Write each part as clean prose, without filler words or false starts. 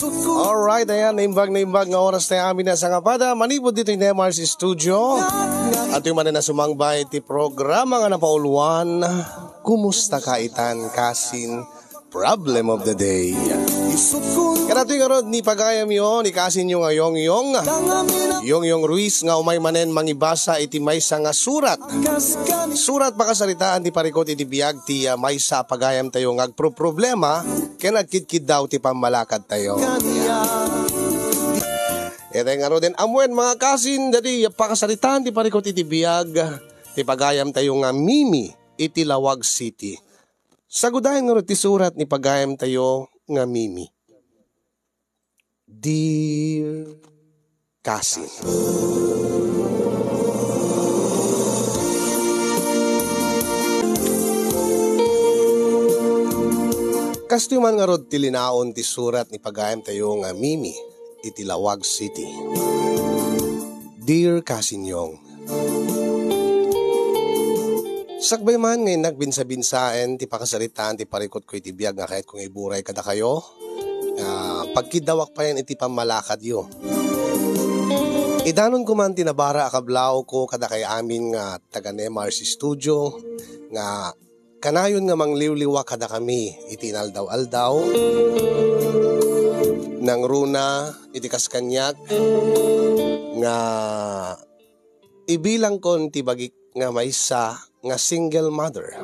Alright, ayan, naimbag nga oras tayo amin na sa ngapada. Manipod dito yung MRC Studio. At yung manin na sumangbay ti programa nga na pauluan. Kumusta ka itan kasin problem of the day. Kaya ito yung arod ni pagayam yun, ikasin nyo nga yung Ruiz nga umay manen mangibasa iti maysa nga surat. Surat pakasaritaan ti parikot iti biyag ti maysa pagayam tayo nga problema kaya nagkidkid daw ti pamalakad tayo. Ito yung arod din amwen mga kasin dati pakasaritaan ti parikot iti biyag ti pagayam tayo nga Mimi iti Lawag City. Sagudahin nga ti surat ni pagayam tayo nga Mimi. Dear Kasin, kastuman nga rod tilinaon ti surat ni pagayam tayo nga Mimi iti Lawag City. Dear Kasinyong, sakbay man ngayon nagbinsa-binsaen ti pakasaritaan ti parikot ko iti biyag nga kahit kung iburay kada kayo. Pagkidawak pa yan iti pamalakad yo. Idanon ko man tinabara akablaw ko kada kay amin nga taga MRC Studio nga kanayon nga mangliwliwa kada kami iti inaldaw-aldaw nang runa iti kaskanyak nga ibilang kon ti bagik nga maysa nga single mother.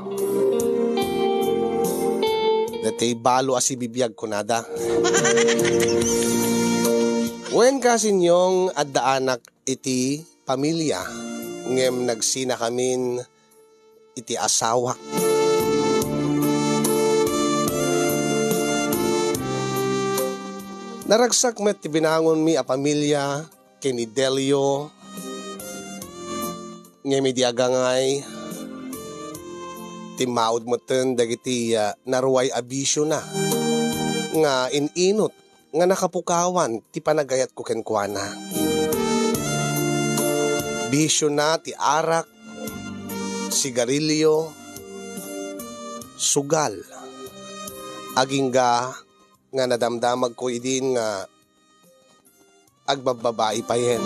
Dati balo asi bibiyag ko nada. Wen kasinyong adda anak iti pamilya ngem nagsina kamin iti asawa. Naragsak met ti binangon mi a pamilya kini Delio ngem iti agangay timaod mo ten dagiti naruway abisyo na nga ininot nga nakapukawan ti panagayat ko kenkwana. Bisyo na ti arak, sigarilyo, sugal. Agingga nga nadamdamag ko idin nga agbababae pa yen.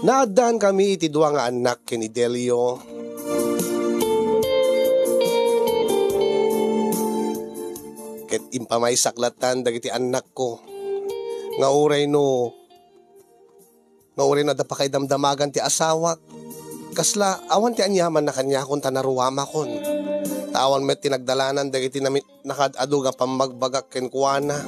Naadaan kami iti duwa nga anak kini Delio. Ket impamay saklatan dagiti anak ko. Nga uray na dapakay damdamagan ti asawa. Kasla awan ti anyaman na kanya kon tanaruwama kon. Tawan met tinagdalanan dagiti nakadado nga pamagbagak ken kuana.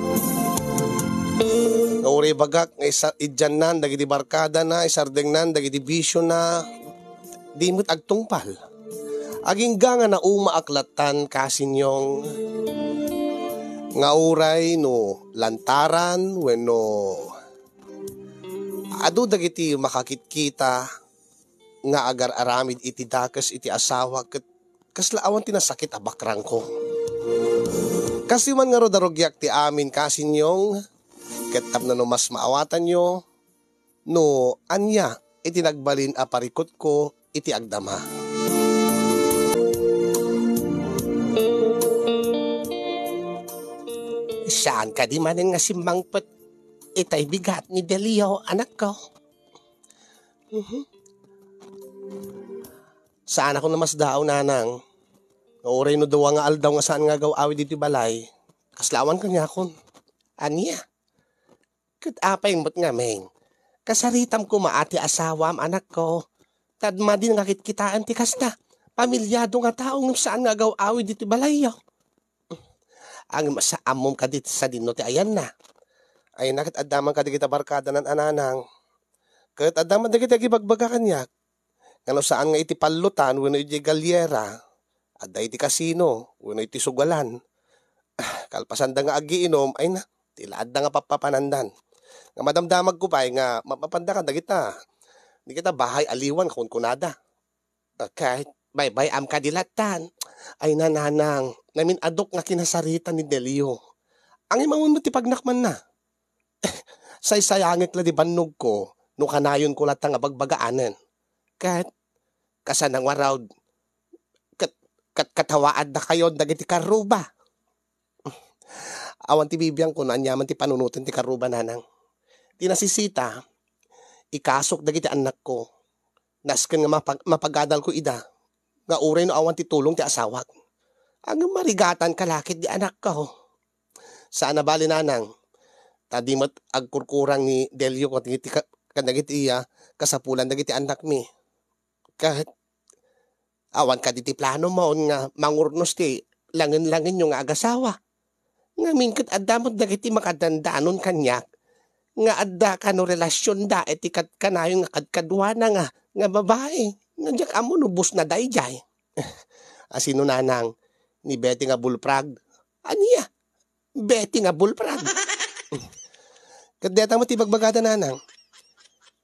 Nga uray bagak nga idyan nan dagiti barkada na isardeng nan dagiti bisyo na dimot agtungpal. Agingga nga na umaaklatan kasinyong nga uray no lantaran wenno adu dagiti makakitkita nga agar-aramid iti dakas iti asawa ket kasla awan tinasakit a bakrang ko. Kasi man nga rodarogyak ti amin kasinyong ket tapno no mas maawatan nyo no anya iti nagbalin a parikot ko iti agdama. Saan ka di manin nga simbangpot itay bigat ni Delio, anak ko? Saan ako namas dao, nanang? Nauray no dawa nga aldaw nga saan nga gaw awi dito balay. Kaslawan ka niya akon. Anya? Kat apay mo't nga, meng. Kasaritam ko maati asawam, anak ko. Tadma din nga kitkitaan ti kasta. Pamilyado nga taong saan nga gaw awi dito balay yo. Ang masaamom ka dit sa dino ti ayan na. Ay nakit adaman ka digita barkada ng ananang. Kat adaman digita gibagbaga kanyak. Ngano saan nga iti palutan wano iti galyera. Adda iti kasino wano iti sugalan. Kalpasan da nga agiinom ay na. Tilaad da nga papapanandan. Nga madamdamag ko pa nga mapapanda ka dagita. Di kita bahay aliwan kung kunada. Kahit bay am kadilatan. Ay nananang. Namin adok nga kinasarita ni Delio. Ang imangon mo ti pagnakman na. Say-sayangit la di bannog ko no kanayon ko latang nga bagbagaanen. Kat kasanang waraw katawaad na kayo dagiti karuba. Awan ti bibiyang ko na anyaman ti panunutin ti karuba nanang. Ti nasisita, ikasok dagiti anak ko. Nasken nga mapagadal ko ida. Nga uray no awan ti tulong ti asawak. Ang marigatan kalakit di anak ko. Saan na bali nanang? Tadi mo't agkurkurang ni Delio ko dagiti kadagiti iya kasapulan dagiti anak mi. Kahit awan ka diti plano mo nga mangurnos ti langin-langin yung agasawa. Nga mingkot adda mo dagiti makadandanon kanyak. Nga adda ka no relasyon da etikat kanayo nga kadkadwana nga babae. Nga diyak amo nubos na dayjay. Asino nanang ni Betty nga bulprag. Aniya? Betty nga bulprag. Kadeta mo ti bagbagada nanang.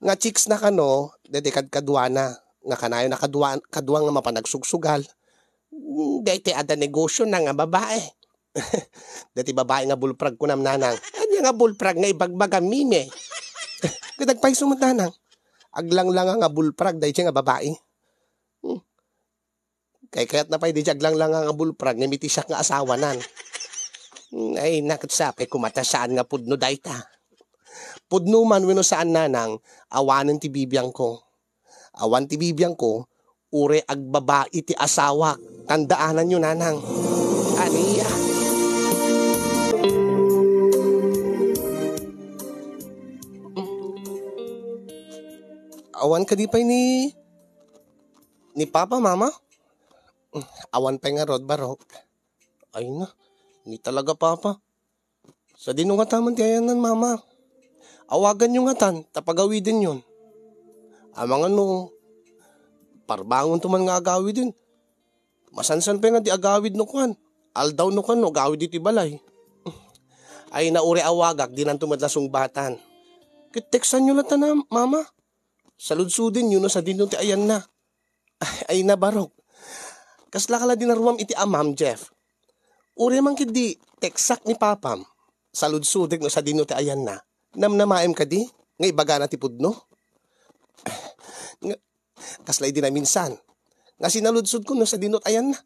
Nga chicks na kano, dedikad kadwana. Nga kanayo na kadwa nga mapanagsugsugal. Deti ada negosyo na nga babae. Deti babae nga bulprag ko nam nanang. Anya nga bulprag nga ibagbaga mime. Kadagpay sumot nanang. Aglang-lang nga bulprag dahil siya nga babae. Kaya't na pa'y di aglang-lang nga bulprag nga miti siya nga asawa nan. Ay nakatsape kumatasaan nga pudno dayta. Pudno man wino saan nanang awanan ti bibiyang ko. Awan ti bibiyang ko, ure agbaba iti asawa. Tandaanan nyo nanang. Aniya. Awan ka di pa ni Papa, Mama? Awan pa nga rod barok. Ay na, ni talaga Papa. Sa dinungataman ti ayanan, Mama. Awagan nyo nga tan, tapagawidin yun. Amang ano, parbangon tuman nga agawid din. Masansan pa nga di agawid no kwan. Aldaw no kwan no, agawid iti balay. Ay nauri awagak, di nang tumadlasong batan. Kiteksan nyo lata na, Mama. Saludsudin yun no sa dinong ti ayan na. Ay nabarok. Kasla kala dinaruam iti amam, Jeff. Uri man kidi, teksak ni Papam. Saludsudin no sa dinong ti ayan na. Namnamaim ka di, nga ibaga na ti pudno. Kaslay din na minsan. Nga sinaludsud ko no sa dinot ayan na.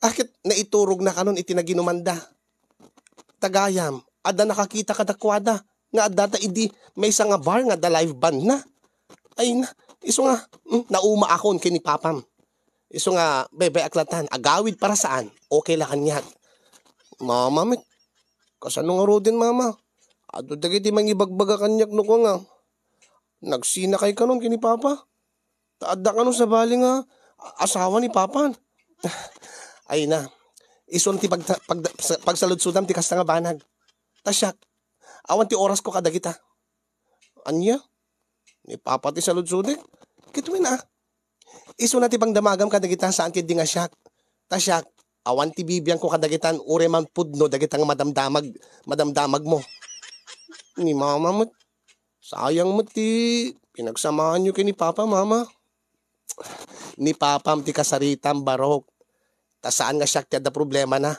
Akit naiturog na kanon iti naginumanda. Tagayam, ada nakakita kadakwada. Nga adda ta idi may isa nga bar nga da live band na. Ay na, iso nga, nauma akon kini Papam. Iso nga, bebe aklatan, agawid para saan? Okay la kanyat. Mama, mit, kasano nga rodin, Mama? Ado dagiti mangibagbaga kanyak no ko nga. Nagsina kay kanon kini Papa. Taadda kanon sa bali nga asawa ni Papa. Ay na. Ison ti pagsaludsudam ti kasta nga banag. Tasyak. Awan ti oras ko kadagita. Anya? Ni Papa ti saludsudik. Kituin ah. Iso na ti pangdamagam kadagita saan kid di nga syak. Tasyak. Awan ti bibiyang ko kadagitan ure man pudno dagitang madamdamag mo. Ni Mama mo. Sayang mo ti pinagsamahan nyo kini Papa, Mama. Ni Papam ti kasaritam barok. Ta saan nga siyak ti ada problema na.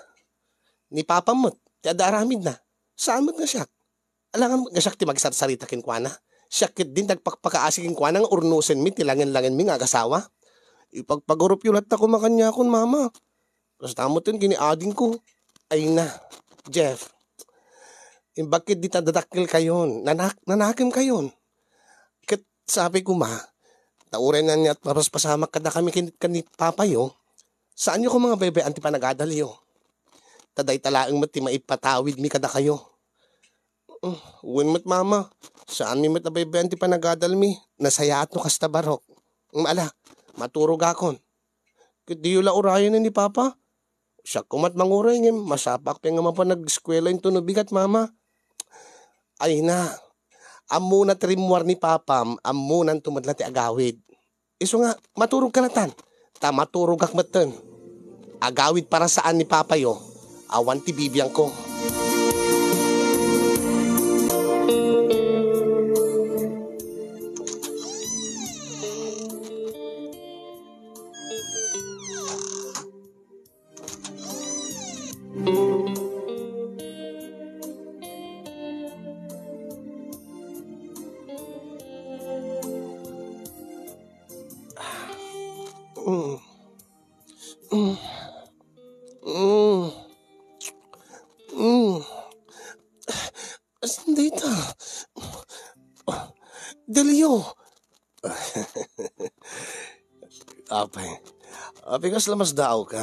Ni Papam mo ti ada aramid na. Saan mo nga siyak? Alangan nga siyak ti magsarsarita kinkwana. Siyak kit din tagpakpakaasi kinkwana nga urnusen mi ti langin-langin mi nga agasawa. Ipagpagurup yung lahat ako makanya kon Mama. Tapos tamotin kini ading ko. Ay na, Jeff. Bakit di tadadakil kayon? Nanakim kayon. Kit sabi ko ma, tauren na niya at papaspasamak kada kami kani Papa yo. Saan nyo ko mga bebe anti panagadal yo? Taday talaang mati maipatawid mi kada kayo. Uwin mo't Mama, saan mi mat na bebe anti panagadal mi? Nasayaat no kasta barok. Ala, maturog akon. Kit di yula urayan ni Papa. Siya kumat manguray nga, masapak pa nga mapa nag-eskwela yung tunubigat Mama. Ay na, amo na trimwar ni Papam, amo na tumadla ti agawid. Iso nga, maturog kalatan. Ta maturog akmatan. Agawid para saan ni Papa yo, awan ti bibiyang ko. Asan data? Delio. Apay. Apay kas lamas dao ka.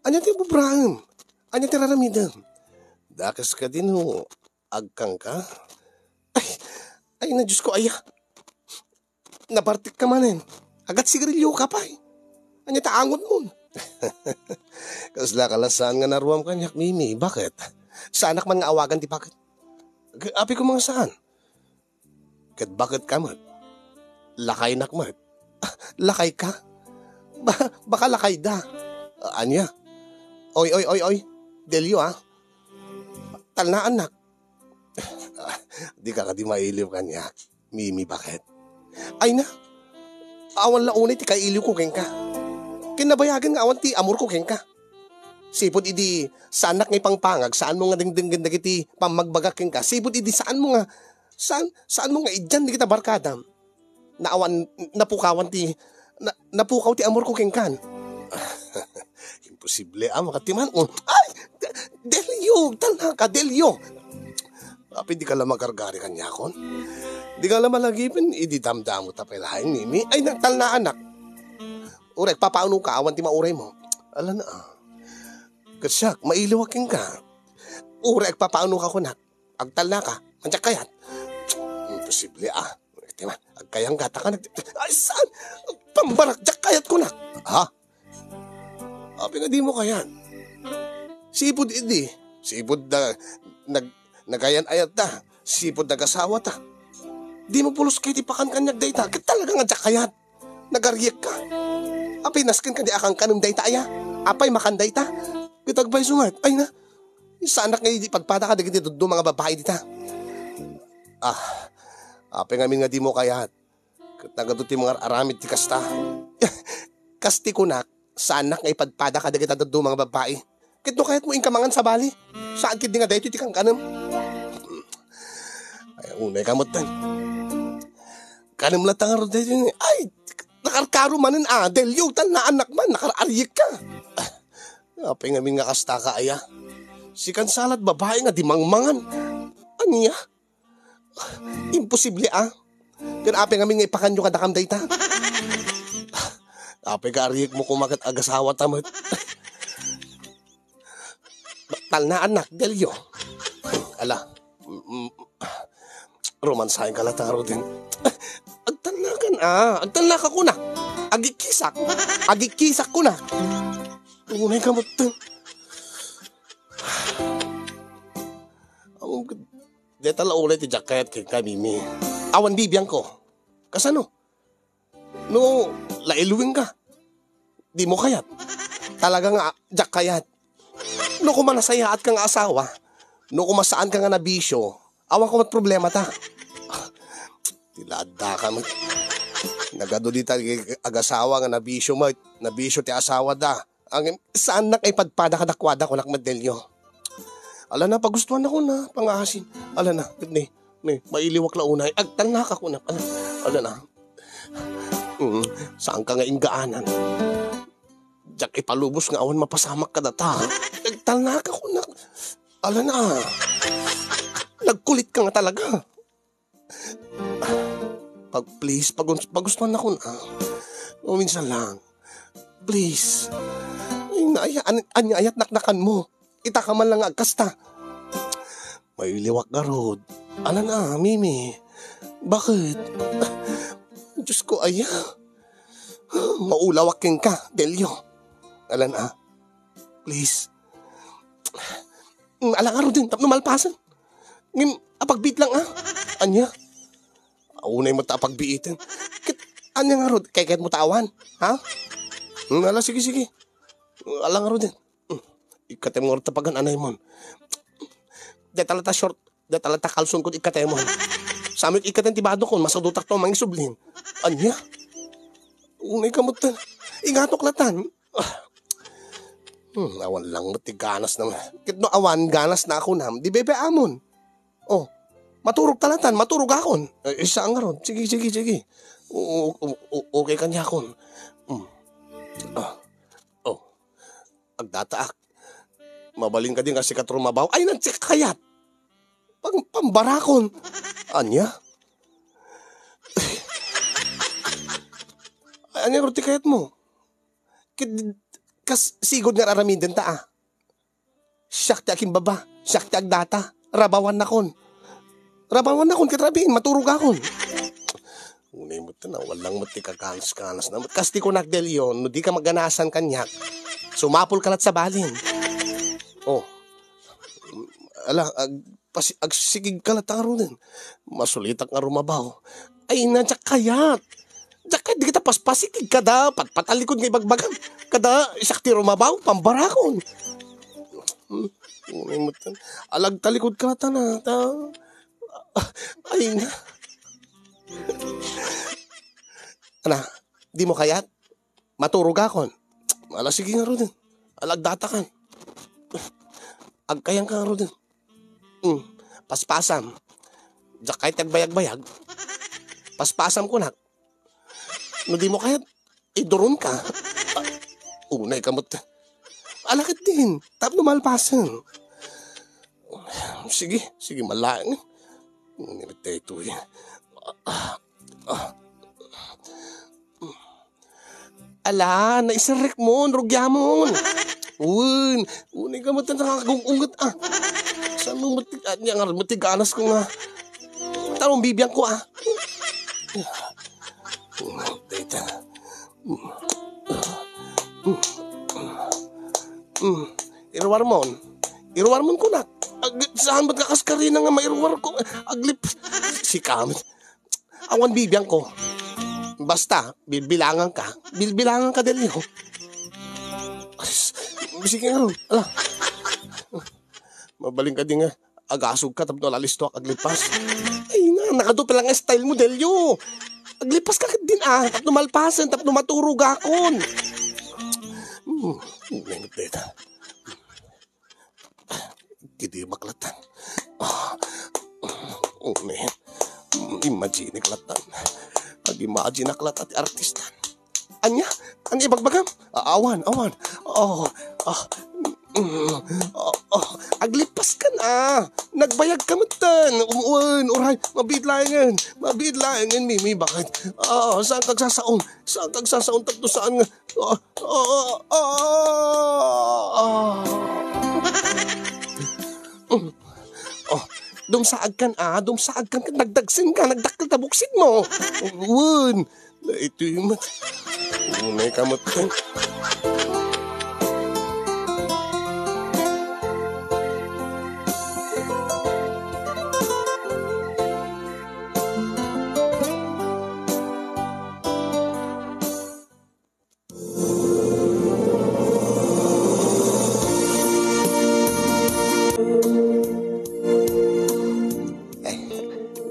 Anya ti bubraham? Anya ti raramidam? Dakas ka din ho. Agkang ka? Ay na Diyos ko aya. Nabartik ka manin. Agat sigarilyo ka pa eh. Anya taangon mo. Kasla kalasan nga naruam kanyak, Mimi. Bakit? Sa anak man nga awagan ti bakit? Api ko mga saan? Kat bakit ka mat? Lakay nakmat. Lakay ka? Baka lakay da. Anya? Oy. Delio ah. Talna anak. Di ka di mailiw kanya. Mimi, bakit? Ay na. Awan launay ti kailiw ko keng ka. Kinabayagan nga awan ti amor ko keng ka. Sipod idi sanak ngay pangpangag, saan mo nga dingdinggan na kiti pamagbagak keng ka. Sipod idi saan mo nga idyan di kita barkada. Naawan, napukawan ti, napukaw ti amor ko keng kan. Imposible makatiman. Ay! Delio! Talna ka, Delio! Api di ka lang magargari kanya kon. Di ka lang malagipin, idi damdamo tapilahin, Mimi. Ay, nagtal na anak. Urek, papaano ka, awan ti mauray mo. Ala na Kasyak, mailiwaking ka. Urek, papaano ka kunak. Agtal na ka, antyak kayat. Imposible Urek, timan, agkayang gata ka. Ay, saan? Pambarak, jak kayat kunak. Ha? Api nga di mo kayan. Sipod idi. Sipod na, nagayan ayat ta. Sipod nagasawa ta. Di mo pulos kayo tipakan kanyag dayta. Kat talaga nga jak kayat. Nagariyek ka. Apay naskin ka di akang kanong dayta aya. Apay makan dayta. Kitagbay sungat. Ay na. Sa anak nga di pagpada ka digit do mga babae dita. Apay ngamin nga di mo kayat. Kat nagaduti mga aramid ti kasta. Kasti ko nak. Sa anak nga ipadpada ka digit do mga babae. Kito kahit mo ingkamangan sa bali. Saan kid nga dayto ti kang kanam. Ay unay kamot tan. Kanam latang aro dayto. Ay! Nakarkaro manin Delio, tal na anak man, nakararyik ka. Apay ngamin nga kasta ka aya. Si kansalat babae nga dimangmangan. Aniya? Imposible Kan apay ngamin nga ipakanyo ka dakam dayta. Apay ka aryik mo kumagat agasawa tamat. Tal na anak, Delio. Ala, romansahin ka lataro din. Agtalakan agtalaka ko na. Agikisak ko na. Unay ka matang. Deta la ulit ti jacket kay Mimi. Awan bibiyang ko. Kasano? No, lailuwing ka. Di mo kayat. Talaga nga, jak kayat. No kumanasaya at kang asawa. No kumasaan ka nga na bisyo. Awan ko mat problema ta. Tilada ka mat. Nagado dita agasawa nga nabisyo mo. Nabisyo ti asawa da. Ang saan na kay padpada kadakwada ko nakmadelyo. Ala na, pagustuhan ako na, pangahasin. Ala na, mailiwak la unay. Agtal na ka ko na. Ala na. Saan ka nga ingaanan? Diyak ipalubos nga awan mapasamak ka data. Agtal na ka ko na. Ala na. Nagkulit ka nga talaga. Please, pagustuhan ako na. O minsan lang. Please. Ay, ayat naknakan mo. Itaka man lang agkasta. May liwak ka, Rod. Ala na, Mimi. Bakit? Diyos ko, aya. Maulawakin ka, Delio. Ala na. Please. Ala nga, Rod din. Tapno malpasan. Apagbit lang, Anya. Unay mo ta pagbiitin. Anya nga, Rod. Kaya mo tawan. Ha? Ala, sige. Ala nga, Rod din. Ikatay mo nga tapagan anay mo. Detalata short. Detalata kalson ko ikatay mo. Sa amin ikatay tibado ko. Masadutak to mga sublin. Anya? Unay kamutan. Ingatok latan. Awan lang matiganas naman. Kitno awan ganas na ako nam. Di bebe amon. Oh. Maturog talatan. Maturog akon. Isa nga ron. Sige. Okay kanya akon. Agdataak. Mabaling ka din kasi katrumabaw. Ay, nagsik kayat. Pambarakon. Anya? Anya roti kayat mo? Kas sigod nga aramidin ta ah. Siyak ti aking baba. Siyak ti agdata. Rabawan na kon. Katrabihin. Maturog akon. Unay mo na, walang mo ti kakanas-kanas na. Kasti ko nagdelyon, no di ka maganasan kanyak. Sumapol ka lat sa balin. Oh. Ala, agsigig ka lat ang din. Masulitak nga rumabaw. Ay na, diyak kayat. Di kita paspasikig kada, patpatalikod nga ibagbagan. Kada, isak ti rumabaw, pambarakon. Unay mo na, alag talikod ka lat na. Ay na. Ana, di mo kayat? Maturog akon. Ala, sige nga ro din. Alagdata kan. Agkayang ka ro din. Paspasam. Diyak kahit agbayag-bayag. Paspasam ko na. No di mo kayat, iduron ka. Unay kamot. Alakit din. Tap numalpasan. Sige, malaking. Nilagtay ito eh. Ala, naisarek mo, rugyamon. Unay ka matan nakakagungungat ah. Saan mo matiganas ko nga. Tarong bibiyang ko ah. Irwarmon ko na. Saan ba't kakaskarina nga mairwar ko? Aglip. Si Kamit. Awan bibiyang ko. Basta, bilbilangan ka din yun. Sige nga ron. Ala. Mabaling ka din nga. Agasog ka, tapos nalalisto ak aglipas. Ay na, nakadope lang ang style mo, Delio. Aglipas ka din ah. Tapos numalpasan, tapos numaturog akon. Nengot deta. Hindi maklatan. Imagine klatan. Pag-imagine aklat at artistan. Anya ibagbagam. Awan. Aglipas ka na. Nagbayag ka matan. Uray, mabidlayangan, Mimi, bakit? Saan kagsasaon? Tapos saan nga? Dumsaag kan nagdagsin ka, nagdakil tabuksid mo. Ito yung unay kamot kan.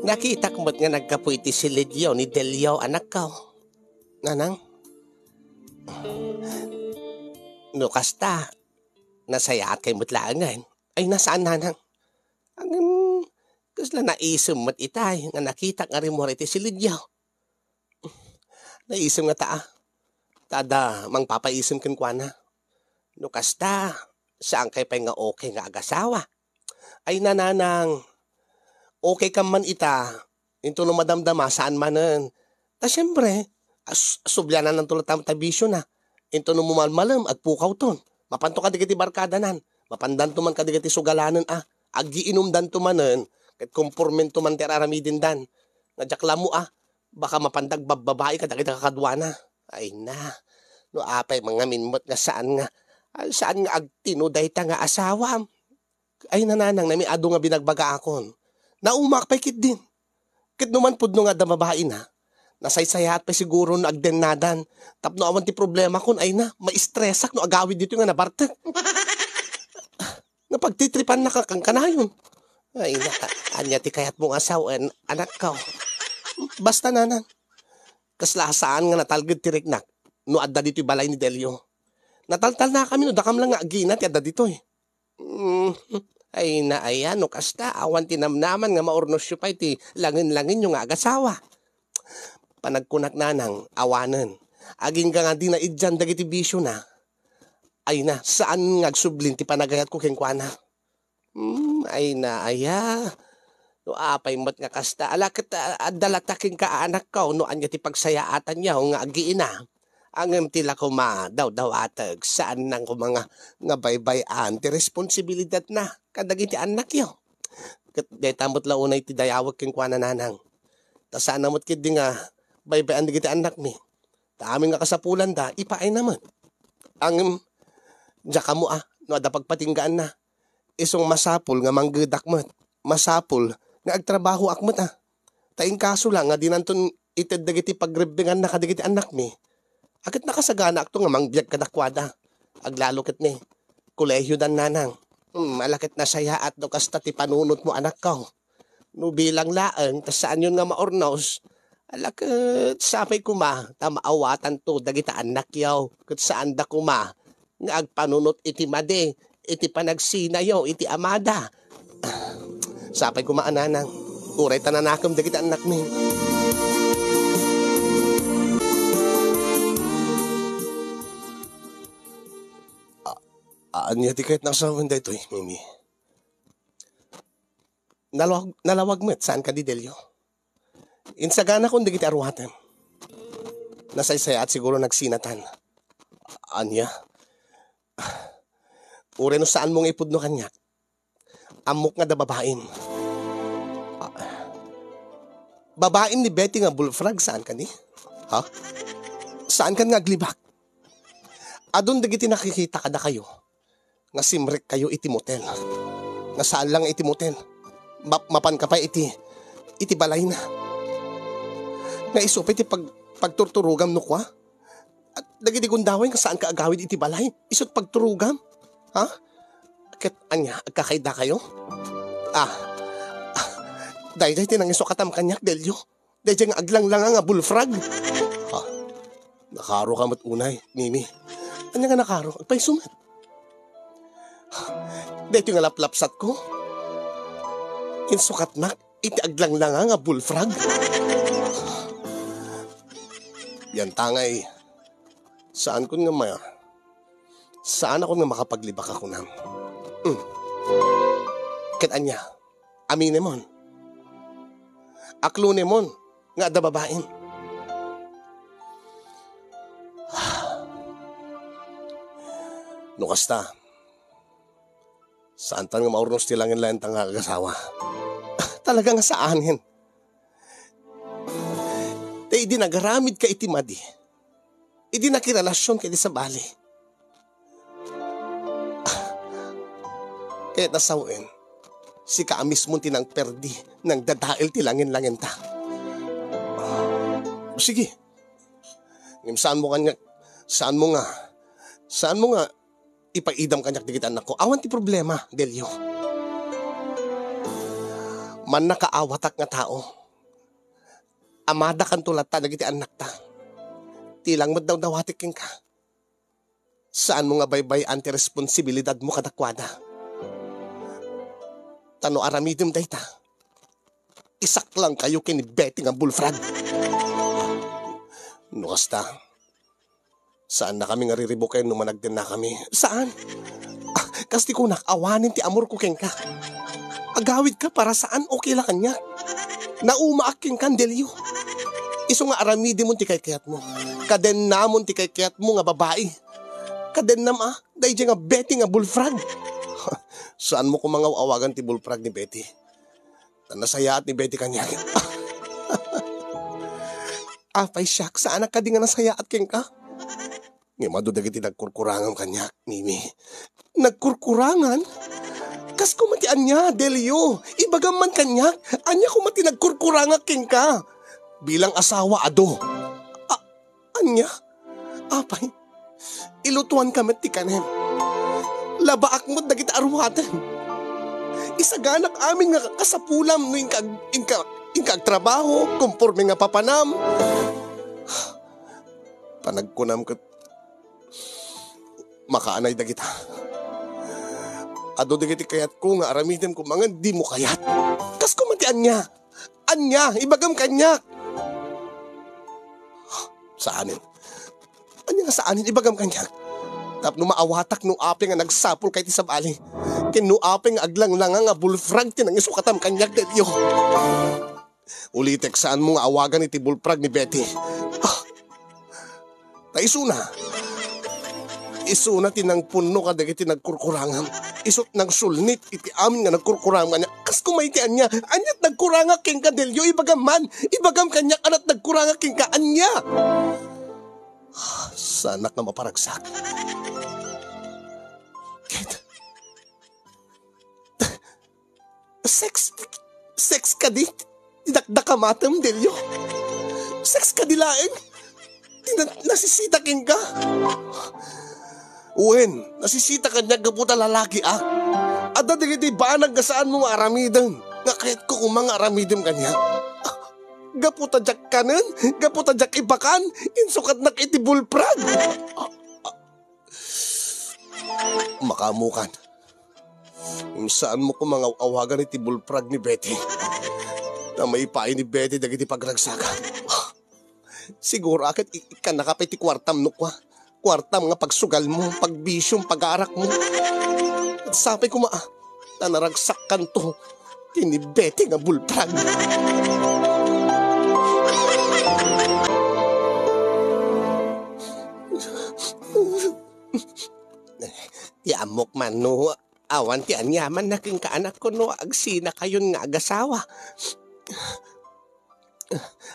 Nakita ko ba't nga nagkapuiti si Lydio ni Delio, anak ko? Nanang? No, kasta. Nasaya at kay mutlaangan. Ay, nasaan, nanang? Kasla naisum mat itay nga nakita nga rin mo riti si Lydio. Naisum nga taa. Tada, mang papaisum kan kwa na. No, kasta. Saan kay pa nga okay nga agasawa? Ay, nanang. Okay ka man ita, into no madamdama, saan manan. Ta siyempre, subyanan ng tulad tabisyo na. Into no mumalmalam, agpukaw ton. Mapanto ka digiti barkadanan. Mapandan to man ka digiti sugalanan ah. Agiinom dan to manan, kat kompormento man teraramidin dan. Nadjakla mo ah, baka mapandag babae ka dagiti kakadwana. Ay na, no apay mga minmot nga saan nga agtinuday ta nga asawa. Ay nananang, nami ado nga binagbaga akon. Naumakpay kit din. Kit naman pud no nga da babae na. Nasaysayat pa siguro no agdennadan. Tapno awan ti problema kon ay na, maistresak no agawid dito nga nabartek. Napagtitripan na kang kanayon. Ay na, anya ti kayat mong asawan, anak ka. Basta nanan. Kaslasaan nga natalgid ti riknak. No adda dito balay ni Delio. Nataltal na kami no dakam lang nga agina ti adda dito eh. Ay na ayan no kasta awan tinamnaman nga maornosyo pa iti langin-langin yung agasawa. Panagkunak nanang awanan. Aging ka nga di na idyan dagiti bisyo na. Ay na saan nga agsublin ti panagayat ko kengkwana. Ay na aya. No apay mat nga kasta alakit adalataking ka anak ko no anya ti pagsayaatan niya nga agiina. Angem tila ko ma daw atag saan nang ko mga nga baybayan ti responsibilidad na kadagiti anak yo. Ket detamot launay ti dayawag ken kuana nanang. Ta saan namot kid di nga baybayan digiti anak mi. Ta amin nga kasapulan da ipaay naman. Angem jaka mo no ada pagpatinggaan na. Isong masapul nga manggedak met. Masapul nga agtrabaho akmet Taing kaso lang nga dinanton ited dagiti pagrebingan na kadagiti anak mi. Agit nakasagana akto nga mangbiyag kadakwada. Aglalo ket ni. Kolehyo dan nanang. Malakit na saya at no kasta ti panunot mo anak ko. No bilang laeng, tas saan yun nga maornos. Alakit sapay kuma, tamaawatan to dagita anak yaw. Kat saan da kuma. Nga agpanunot iti made, iti panagsina yaw, iti amada. Sapay kuma ananang. Uray tananakam dagita anak mi. Anya ti kahit nasawan da ito Mimi. Nalawag met, saan ka di Delio? Insagana kong dagiti arwatan. Nasaysaya at siguro nagsinatan. Anya? Ure no saan mong ipudno kanyak? Amok nga da babain. Babain ni Betty nga bullfrog, saan ka ni? Ha? Saan ka nga aglibak? Adun dagiti nakikita kada kayo. Nga simrek kayo iti motel. Nga saan lang iti motel. Mapan ka pa iti balay na. Nga isupay iti pagturturugam no kwa. At dagiti gundaway nga saan ka agawid iti balay. Isut pagturugam. Ha? Ket anya, agkakaida kayo? Dahil tinang isukatam kanyak, Delio. Dahil nga aglang lang nga bullfrog. Ha? Nakaro ka mat unay, Mimi. Anya nga nakaro? Agpay sumat. Dito nga laplapsat ko. Insukat na, iti aglang lang nga bullfrog. Yan tangay. Saan ko nga saan ako nga makapaglibak ako nam? Ket anya, amine mon. Aklune mon, nga da babain. No kasta. Saan tan nga maurnos tilangin lang tang kagasawa. Talaga nga saanin. Tay di nagaramid ka iti madi. Idi nakirelasyon ka di sa bali. Kaya nasawin, si kaamis mo tinang perdi nang dadail tilangin-langin ta. Sige. Saan mo nga ipaidam kanyak digit anak ko. Awan ti problema, Delio. Man nakaawatak nga tao. Amada kan tulat ta dagiti anak ta. Tilang maddaw-dawatik king ka. Saan mo nga baybay anti-responsibilidad mo kadakwada? Tano aramidim day ta. Isak lang kayo kini Betty nga bullfrog. No kasta. Saan na kami nga riribukay nung managden na kami? Saan? Kasti ko awanin ti amor ko keng ka. Agawid ka para saan okay lang kanya. Naumaak keng kandelyo. Iso nga aramidi mo ti kayat mo. Kaden namon ti kayat mo nga babae. Kaden nam dahi nga Betty nga bullfrog. Saan mo kumangaw awagan ti bullfrog ni Betty? Nasayaat ni Betty kanya. Apay siyak, saan ka di nga nasayaat keng ka? Nga madudagiti nagkurkurangan kanya, Mimi. Nagkurkurangan? Kas kumatian niya, Delio. Ibagam man kanya, anya kumati nagkurkurangan king ka. Bilang asawa, ado. Anya? Apay, ilutuan ka met ti kanen. Labaak mo dagiti arwatan. Isaganak amin nga kasapulam no inkag trabaho, kumporme nga papanam. Panagkunam kat makaanay dagita. Ado dagiti kayat ko nga aramidem ko mga di mo kayat. Kas kumatian niya. Anya, ibagam kanya. Saanin? Anya nga saanin, ibagam kanya. Tap no maawatak no api nga nagsapol kay ti sabali. Kinuapeng aglang nga bulfrag tinang isukatam kanyak Delyo. Ulitek saan mo nga awagan iti bulfrag ni Betty. Isuna. Isuna tinang puno kadag iti nagkurkurangan. Isot ng sulnit iti amin nga nagkurkurangan niya. Kas kumaitian niya, anyat nagkuranga king ka Delyo, ibagam man, ibagam kanyak anat nagkuranga king ka anya. Sana ka maparagsak. Sex ka di, dinakda ka matam Delyo. Sex ka di laeng, nasisitakin ka. Uwen, nasisita ka niya gaputa lalaki Ada digiti banag nga saan mo aramidan. Nga kahit ko mga aramidan kanya. Gaputa jak kanan, gaputa jak ibakan, insukat na iti bulprag. Makamukan. Saan mo ko mga awagan iti bulprag ni Betty? Na may ipain ni Betty dagiti pagragsaka. Siguro akit ikan nakapiti kwartam nukwa. Kwartam nga pagsugal mo, pagbisyong pag-aarak mo. At sabi ko na naragsak kanto, kini Betty nga bulprag. Yamok man no, awan ti anyaman na king kaanak ko no, agsina kayon nga agasawa.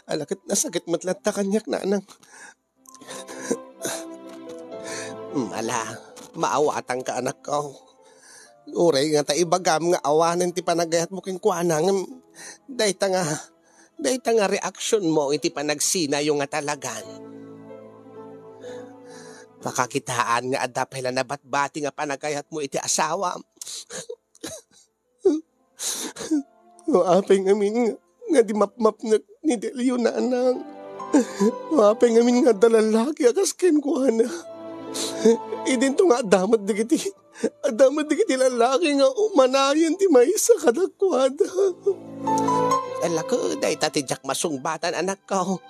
Alakit na sakit matlat ta kanyak na anang. Maawatan ka anak ko. Uray nga ta ibagam nga awanan ti panagayat mo king kuanang. Dayta nga reaksyon mo iti panagsina yung nga talagan. Pakakitaan nga adapay na nabatbati nga panagayat mo iti asawa. Apay ngamin nga di mapmap na ni Delyo na anang. Apay ngamin nga dalalaki akas kenkuana. Idin to nga adamat digiti lalaki nga umanayan ti maysa kadakwada. Alako, day tati jak masungbatan anak ko.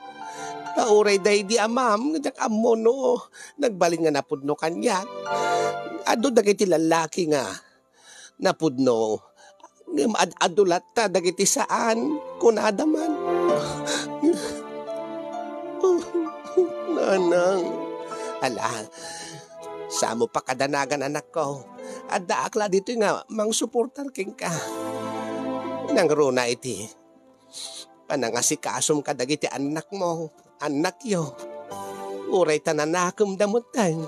Kauray day di amam, jak amo no. Nagbaling nga napudno kanya. Ado dagiti lalaki nga napudno. Adulat ta dagiti saan kunada man. Nanang. Sa mo pa kadanagan anak ko. At daakla dito nga, mang supportar king ka. Nang runa iti. Panangasikasom ka dagiti anak mo, anak yo. Uray tananakom damot tayo.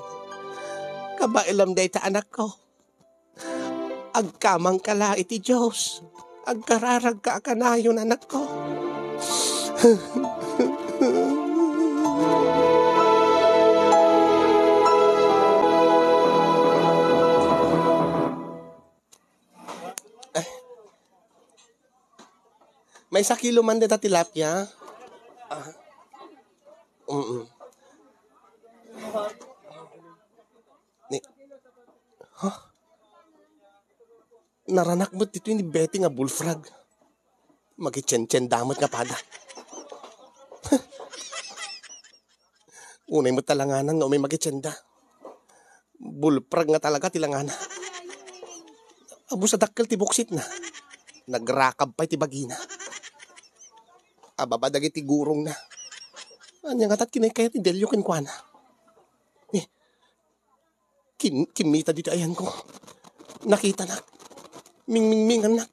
Kabailam day ta anak ko. Agkamang kala iti Diyos. Agkararag ka akanayon anak ko. May 1 kilo man dita tilapia. Naranak mo dito ni Betty nga bullfrog. Magitsen-tsen damot nga pada. Unay mo talanganan nga may magitsenda. Bullfrog nga talaga tilangana. Abo sa dakkel ti buksit na. Nagrakab pa ti bagina. Ababadag iti gurong na. Anya nga tat kinay kaya ti Delyo kinkwana. Kimita dito ayan ko. Nakita na. Ming-ming-mingan na.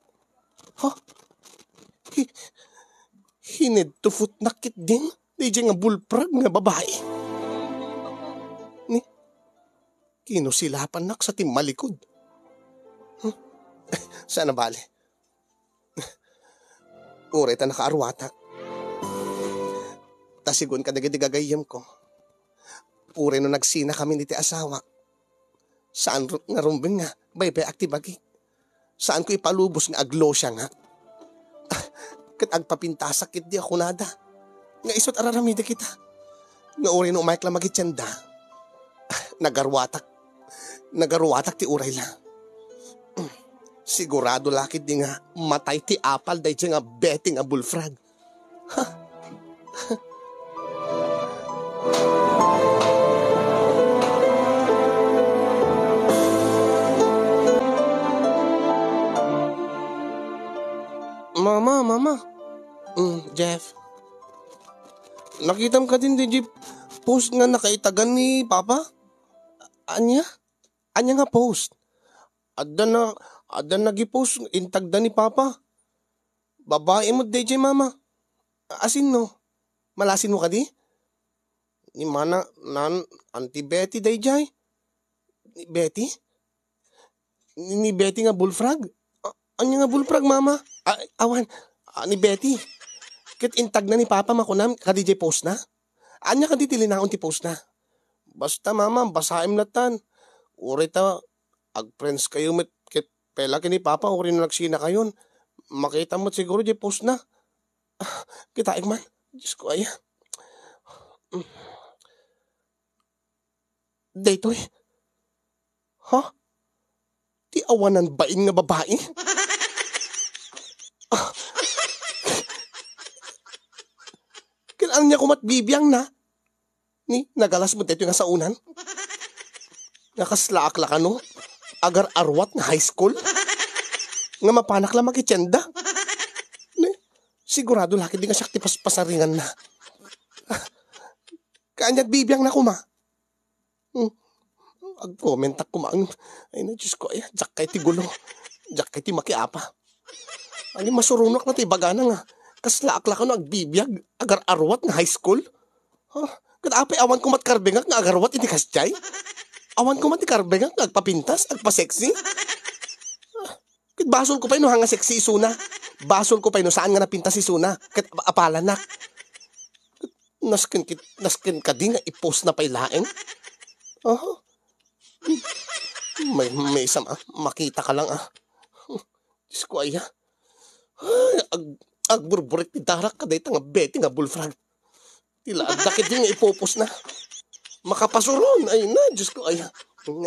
Hined to foot nakit din. Di nga bullfrog nga babae. Kinusilapan nak sa timalikod. Sana bali. Uray ta nakaarwatak. Tasigon ka nagigagayam ko. Uray no nagsina kami niti asawa. Saan nga rumbing nga, bay-bay aktibagi. Saan ko ipalubos nga aglo siya nga. Kat agpapintasakit di ako nada. Nga isot araramida kita. Nga uray no umayk lang magitsenda. Nagarwatak ti uray lang. Sigurado lakit di nga matay ti apal dahi nga betting a bullfrog. Mama. Jeff. Nakita mo ka din di Jeff post nga nakaitagan ni Papa? Anya? Anya nga post? Ada nagi-post intagda ni Papa. Babae mo DJ mama. Asin no? Malasin mo ka di? Ni mana Auntie Betty DJ? Ni Betty? Ni Betty nga bullfrog? Anya nga bullfrog mama? Awan. Ni Betty. Kit intag na ni Papa makunam ka DJ post na? Anya ka di tilinaon ti post na? Basta mama basaim latan. Uri ta ag-friends kayo met kit pela kini Papa uri na nagsina kayon. Makita mo siguro di post na. Kita man. Diyos ko ay. Daytoy. Ha? Di awanan bain nga babae? Kailan niya kumat bibiyang na? Ni nagalas mo dito nga sa unan? Nakaslaak la ka no? Agar arwat na high school? Nga mapanak lang makitsenda? Sigurado laki di nga siya pasaringan na. Kaanyag bibiyang na kuma. Ag-comment ako maang. Ay na Diyos ko ay. Jak kay ti gulo. Jak kay ti makiapa. Ani masurunok na ti bagana nga. Kaslaak-laka no agbibiyag. Agar arwat na high school. Kadapay awan ko matkarbengak nga agarwat iti kasjay. Awan ko matkarbengak nga agpapintas. Agpa-sexy. Basol ko pa ino hanga sexy isuna. Basol ko pa ino saan nga napintas isuna. Kat apalanak. Nasken ka di nga i-post na pailaeng. May isang makita ka lang Diyos ko ay agburburit ni darak ka dahi nga Betty nga bullfrog. Tila dakit di nga ipopos na. Makapasuron ay na Diyos ko ay.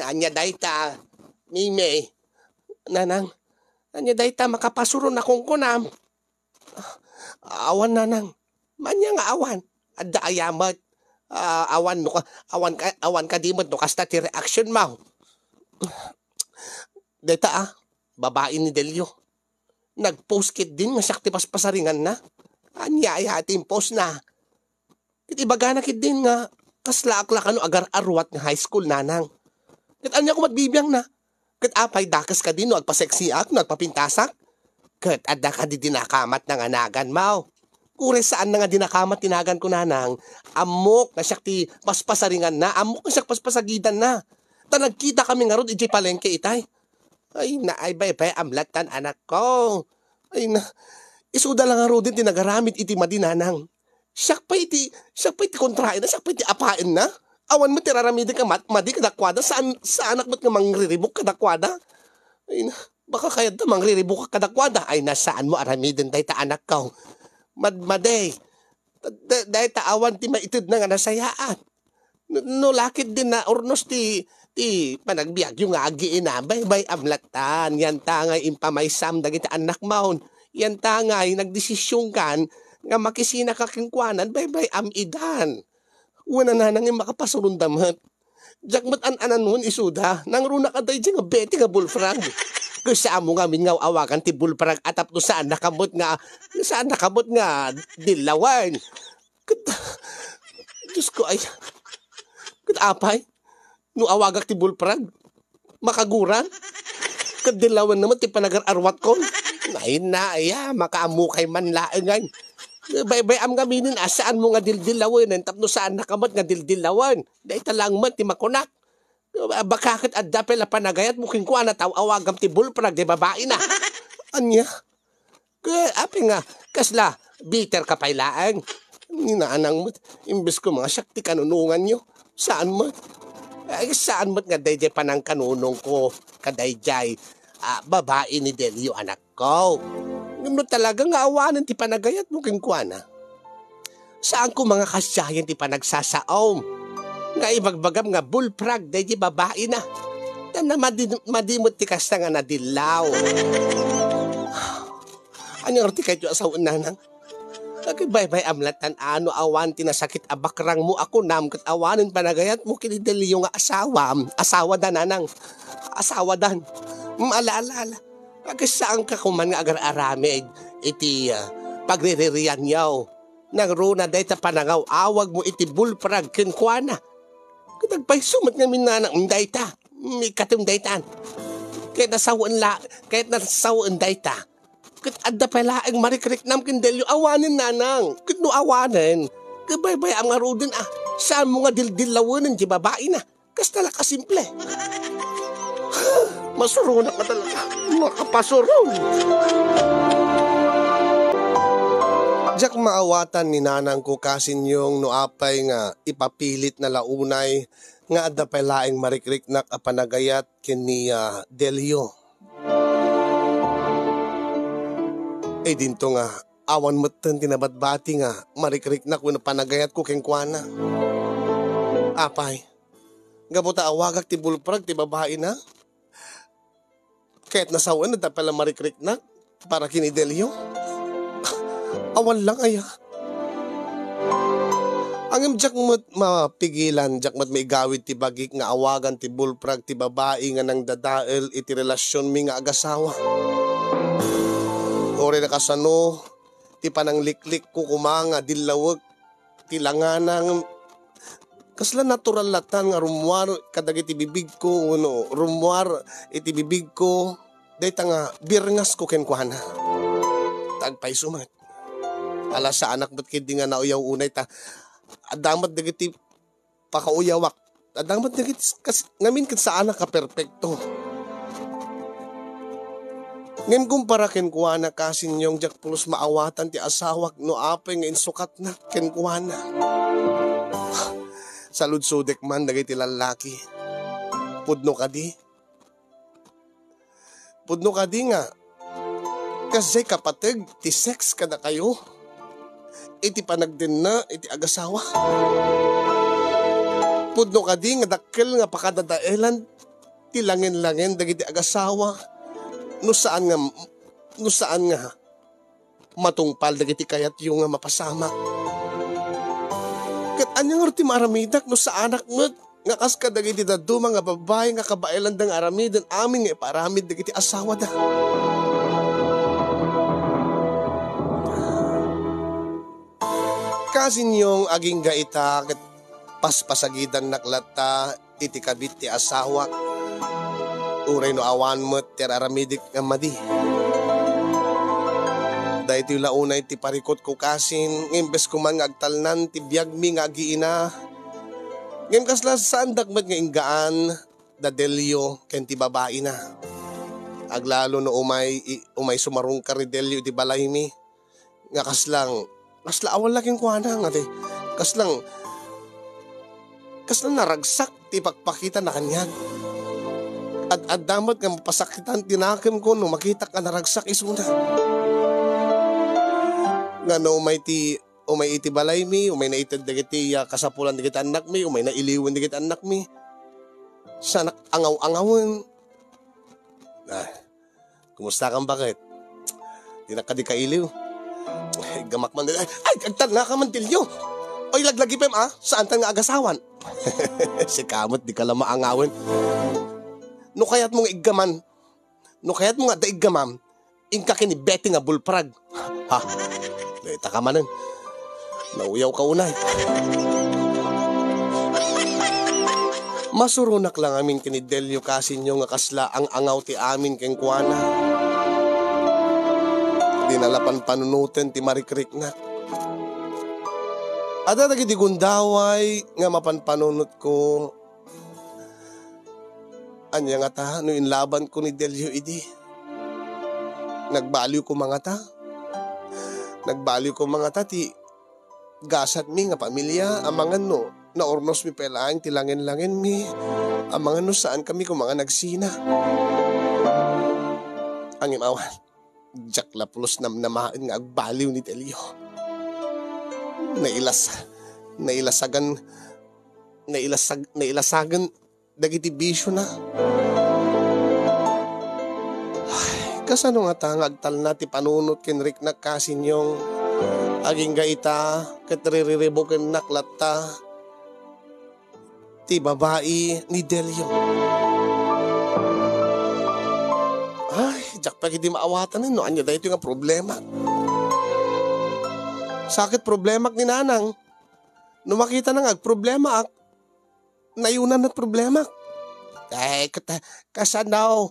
Anya dahi ta Mime Nanang. Anya dahi ta makapasuron akong kunam. Awan nanang. Manya nga awan. Adda ayamat. Awan ka dimot no kasta ti reaction mo. Deta babae ni Delio. Nag-post kit din nga sakti paspasaringan na. Anya ay ating post na. Kit ibaga na kit din nga kaslaak-lakan no agar arwat nga high school nanang. Kit anya ko matbibiyang na. Kat apay dakas ka din no agpa-sexy ak no agpapintasak. Kat adda ka di dinakamat ng anagan mo. Kure saan na nga dinakamat tinagan ko nanang. Amok na siya ti paspasaringan na. Amok na siya paspasagidan na. Ta nagkita kami nga ron iti palengke itay. Ay na ay bay amlatan anak ko. Ay na isuda lang nga ron din tinagaramit iti madinanang. Siya pa iti kontrain na siya pa iti apain na. Awan mo tiraramidin ka madi kadakwada saan anak mo't nga mangriribok kadakwada. Ay na baka kaya da mangriribok kadakwada. Ay nasaan mo aramidin tayo ta anak ko. Madmaday. Dahil taawan ti maitid na nga nasayaan. No lakit din na ornos ti panagbiag yung agiin na. Bay amlatan. Yan tangay impamaysam dagiti anak maun. Yan tangay nagdesisyon kan nga makisina kakingkwanan. Bay amidan. Una na nang makapasurundamat. Jakmat an-anan nun isuda. Nang runa ka dahi nga Betty nga bullfrog. Kasi amo nga mingaw awakan ti bullfrog atap no saan nakabot nga dilawan. Diyos ko ay apay no awagak ti bullfrog makaguran kadilawan naman ti panagar-arwat ko. Ay na makaamukay man laengan. Bay am gaminin asaan mo nga dildilawan tapno saan nakamot nga dildilawan. Dahil talang man ti makunak. Bakakit at dapel panagayat muking kuha na tao awagam ti bullfrog di babae na. Anya? Kaya api nga kasla bitter ka pailaan. Ninaanang mo imbes ko mga sakti kanunungan nyo. Saan mo? Ay saan mo nga dayjay panang kanunong ko kadayjay babae ni Delio anak ko. Ngano talaga nga awanan ti panagayat muking kuha na. Saan ko mga kasyayan ti panagsasaom? Nga ibagbagam nga bullfrog dahil babae na. Na madimot ti kasta nga nadilaw. Ano ti kayo asawa nanang? Bay amlatan ano awan tinasakit abakrang mo ako namkat awanin panagayat mo kinidali yung asawa. Asawa dan nanang. Asawa dan. Ala. Agasaan ka kuman nga agar-aramid iti pagririyan yaw. Nang runa day ta panangaw awag mo iti bulprag kenkwana. Kadagpay sumat nga minanang day ta. May katum day tan. Kahit nasawaan day ta. Kat adda pala ang marikriknam kindelyo awanin nanang. Kat no awanin. Kabay-bay ang arudin Saan mo nga dildilawanan di babae na. Kas talaga simple. Masurunak ka talaga. Makapasurong. Diyak maawatan ni nanang ko kasin yung noapay nga ipapilit na launay nga adda palaing marikriknak a panagayat kini Delio. Dinto nga awan meten tinabadbati nga marikriknak wenno panagayat ko kenkwana. Apay. Gabuta awagak ti bulprag ti babae na. Kahit nasawan na pala marikriknak para kini Delio. Awan lang aya. Ang jak mo't mapigilan, jak mo't may gawid ti bagik nga awagan ti bulprag ti babae nga nang dadael iti relasyon mi nga agasawa. Ore na kasano, ti panangliklik ko kumanga dilawag ti langanang kasla natural latan nga rumwar kadag iti bibig ko rumwar iti bibig ko dayta nga birngas ko kenkwana. Tagpay sumat. Ala sa anak ba't kidi nga nauyaw unay ta. Adamat dagiti pakauyawak. Adamat dagiti kasi ngamin kat sa anak ka perpekto. Ngayon kumpara kenkwana kasin yung jak pulos maawatan ti asawak no apay nga insukat na kenkwana. Sa ludsudek man dagiti lalaki. Pudno kadi. Pudno kadi nga. Kasi kapatid ti sex kada kayo. Iti panagden na, iti agasawa. Pudno ka di nga dakkel nga pakadadaelan, ti langin-langin dagiti agasawa. No saan nga matungpal dagiti kayat yung nga mapasama. Kat anyang ti maramidak no sa anak mo, nga kas ka dagiti dadu mga babae nga kabaelan dang aramidan amin nga iparamid dagiti asawa da. Kasin yung aging gaita kat paspasagidan naklata iti kabit ti asawa. Uray no awan mo teraramidik nga madi. Dahil iti launay ti parikot ko kasin imbes ko man agtalnan ti biyag mi nga agiina. Ngayon kasla saan dakmat nga inggaan dadelyo ken ti babae na. Aglalo no umay sumarong karidelyo ti balay mi. Nga kasla awal laging kuhana nga ti. Kaslang naragsak ti pagpakita na kanyan. At damot nga mapasakitan tinakim ko no makita ka naragsak isuna. Nga no umay iti balay mi, umay na itid dagiti kasapulan dagiti anak mi, umay na iliwan dagiti anak mi. Sa angaw-angawin. Kumusta kang bakit? Di na ka di kailiw. Ay, gamak man nila. Ay, agtan na ka man tilyo. Oy, laglagi pa saan tan nga agasawan? Si kamot, di ka lang maangawin. No kaya't mo nga iggaman. No kaya't mo nga daiggamam. Ingka kini Betty nga bulprag. Ha? Dita ka manin. Nauyaw ka unay. Masurunak lang amin kini Delio kasin nyo nga kasla ang angaw ti amin keng kuana. Dinalapan panunutin ti marikrik na. Ada dagi di gundaway nga mapanpanunot ko. Anya nga ta, no inlaban ko ni Delio idi. Nagbaliw ko mga ta. Nagbaliw ko mga ta ti gasat mi nga pamilya. Amangan no, na ornos mi pelaang ti langin-langin mi. Amangan no saan kami kung mga nagsina. Ang imawan. Jack Laplos namnamaan nga agbaliw ni Delio. Nailasagan dagiti bisyo na. Ay, kasano nga tang agtal na ti panunot kenrik na kasin yung aging gaita katririrebo ken naklata ti babae ni Delio. Ay, jak pa hindi maawatan no, anya dahito nga problema. Sakit problema ni nanang. No makita na nga, problema nayunan at problema. Ay, kasanaw,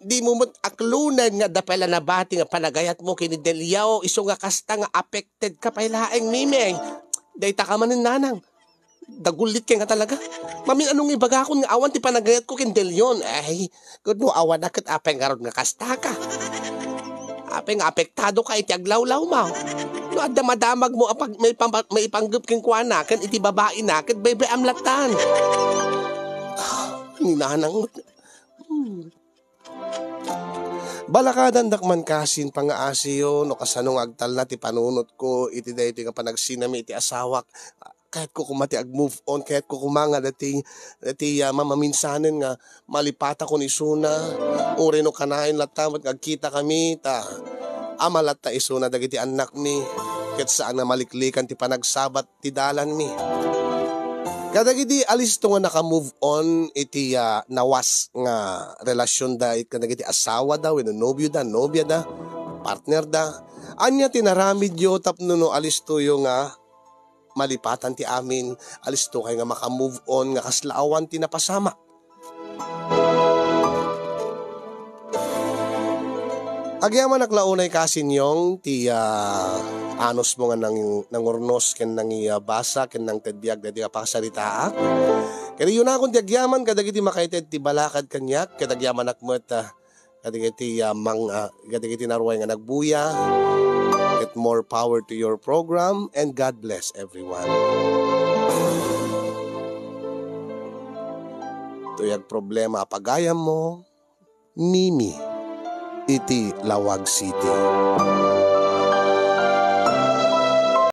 di mo aklunan nga dapela na bati nga panagayat mo kinideliyaw, iso nga kasta nga affected ka pailaeng mimeng. Dayta ka man nanang. Dagulit ka nga talaga. Mami, anong ibagakon nga awan ti panagayat ko kindelyon. Ay, good no, awan na kat apeng nga nga kasta ka. Apeng nga apektado ka iti aglawlaw mo. No, damadamag mo apag may ipanggup king kuana kan iti babae na kat bebe amlatan. Ninanang balakadan dakman kasin pangaasiyo no kasanong agtal na ti panunot ko iti dayto nga panagsinami iti asawak kahit ko kumati ag move on kahit ko kumanga dati mamaminsanen nga malipata ko ni Suna uri no kanain latamat agkita kami ta amalat ta isuna dagiti anak mi ket saan na maliklikan ti panagsabat ti dalan mi. Kadagiti alis to nga naka-move on iti nawas nga relasyon da it kadagiti asawa da wenno nobyo da nobya da partner da anya tinaramid yo tapno no alis to yo nga malipatan ti amin alis to kay nga maka-move on nga kaslaawan ti napasama. Agyaman naklaunay kasinyong ti anos mo nga nangurnos ken nang basa ken nang tedbiag dati pakasarita. Kaya yun akong ti agyaman kadagiti makaited ti balakad kanyak kadagyaman akmet kadagiti kadagiti naruay nga nagbuya. Get more power to your program and God bless everyone. Tuyag problema apagayam mo Mimi iti Lawag City.